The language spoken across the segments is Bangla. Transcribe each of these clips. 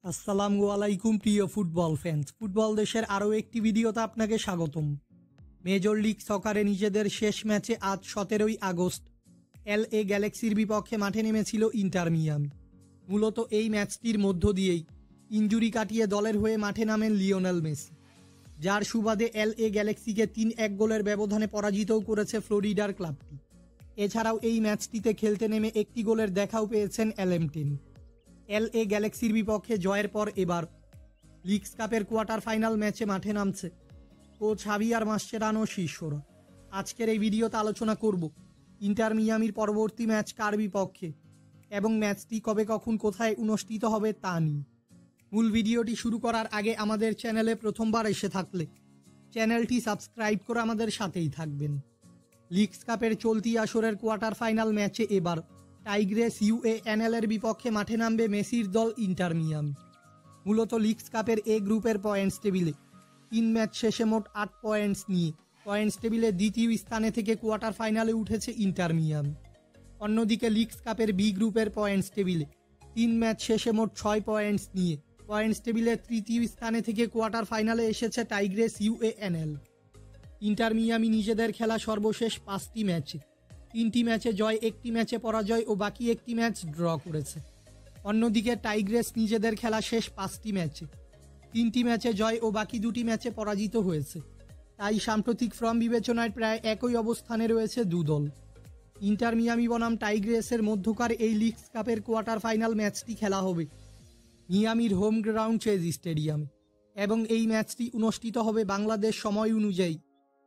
আসসালামু আলাইকুম প্রিয় ফুটবল ফ্যান্স। ফুটবল দেশের আরও একটি ভিডিওতে আপনাকে স্বাগতম। মেজর লিগ সকারে নিজেদের শেষ ম্যাচে আজ 17ই আগস্ট LA গ্যালাক্সির বিপক্ষে মাঠে নেমেছিল ইন্টার মিয়ামি। মূলত এই ম্যাচটির মধ্য দিয়েই ইনজুরি কাটিয়ে দলের হয়ে মাঠে নামেন লিওনেল মেসি, যার সুবাদে LA গ্যালাক্সিকে 3-1 গোলের ব্যবধানে পরাজিতও করেছে ফ্লোরিডার ক্লাবটি। এছাড়াও এই ম্যাচটিতে খেলতে নেমে একটি গোলের দেখাও পেয়েছেন LA10। LA গ্যালাক্সির বিপক্ষে জয়ের পর এবার লিগস কাপের কোয়ার্টার ফাইনাল ম্যাচে মাঠে নামছে কোচ হাভিয়ার মাসচেরানো শিষ্যরা। আজকের এই ভিডিওতে আলোচনা করব ইন্টার মিয়ামির পরবর্তী ম্যাচ কার বিপক্ষে এবং ম্যাচটি কবে কখন কোথায় অনুষ্ঠিত হবে তা নিয়ে। মূল ভিডিওটি শুরু করার আগে আমাদের চ্যানেলে প্রথমবার এসে থাকলে চ্যানেলটি সাবস্ক্রাইব করে আমাদের সাথেই থাকবেন। লিগস কাপের চলতি আসরের কোয়ার্টার ফাইনাল ম্যাচে এবার টাইগ্রেস UANL এর বিপক্ষে মাঠে নামবে মেসির দল ইন্টার মিয়ামি। মূলত লিগস কাপের এ গ্রুপের পয়েন্টস টেবিলে 3 ম্যাচ শেষে মোট 8 পয়েন্টস নিয়ে পয়েন্টস টেবিলে দ্বিতীয় স্থানে থেকে কোয়ার্টার ফাইনালে উঠেছে ইন্টার মিয়ামি। অন্যদিকে লিগস কাপের বি গ্রুপের পয়েন্টস টেবিলে 3 ম্যাচ শেষে মোট 6 পয়েন্টস নিয়ে পয়েন্টস টেবিলে তৃতীয় স্থানে থেকে কোয়ার্টার ফাইনালে এসেছে টাইগ্রেস UANL। ইন্টার মিয়ামি নিজেদের খেলা সর্বশেষ 5টি ম্যাচে 3টি ম্যাচে জয়, 1টি ম্যাচে পরাজয় ও বাকি 1টি ম্যাচ ড্র করেছে। অন্যদিকে টাইগ্রেস নিজেদের খেলা শেষ 5টি ম্যাচে 3টি ম্যাচে জয় ও বাকি 2টি ম্যাচে পরাজিত হয়েছে। তাই সাম্প্রতিক ফর্ম বিবেচনায় প্রায় একই অবস্থানে রয়েছে দুদল। ইন্টার মিয়ামি বনাম টাইগ্রেসের মধ্যকার এই লিগস কাপের কোয়ার্টার ফাইনাল ম্যাচটি খেলা হবে মিয়ামির হোম গ্রাউন্ড চেজ স্টেডিয়ামে এবং এই ম্যাচটি অনুষ্ঠিত হবে বাংলাদেশ সময় অনুযায়ী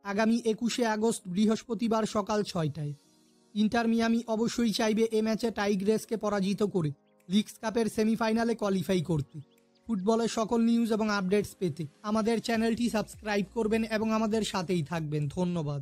আগামী 21শে আগস্ট বৃহস্পতিবার সকাল 6টায়। ইন্টার মিয়ামি অবশ্যই চাইবে এ ম্যাচে টাইগ্রেসকে পরাজিত করে লিগস কাপের সেমিফাইনালে কোয়ালিফাই করতে। ফুটবলের সকল নিউজ এবং আপডেটস পেতে আমাদের চ্যানেলটি সাবস্ক্রাইব করবেন এবং আমাদের সাথেই থাকবেন। ধন্যবাদ।